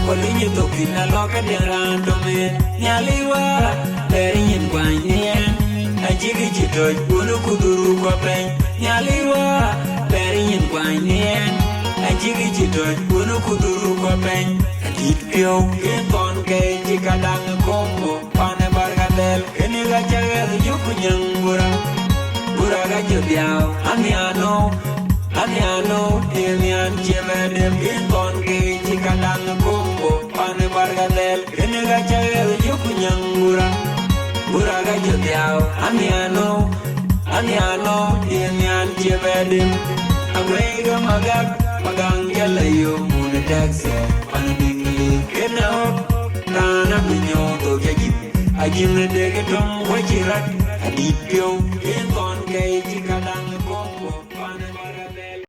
Walinyi tokina loka derando men Nyaliwa Beri nyin kwa nyen Ajigi jitoj Unu kuduru kwa pen Nyaliwa Beri nyin kwa nyen Ajigi jitoj Unu kuduru kwa pen Adit pyo Kinkon kay Jikadang kombo Pane bargadel Kini gachagel Yuku nyang burang Buraga jubiao Aniano Emian chebedem Kinkon kay Jikadang kombo Pane bargadel Kini gachagel Yuku nyang burang Buraga jubiao Aniano Emian chebedem Agwega magang jalayo Muna dagse Panamingli Kenao Tana pinyo to jajip Ajim na dege tong wajirat Adipyo Kinkon kay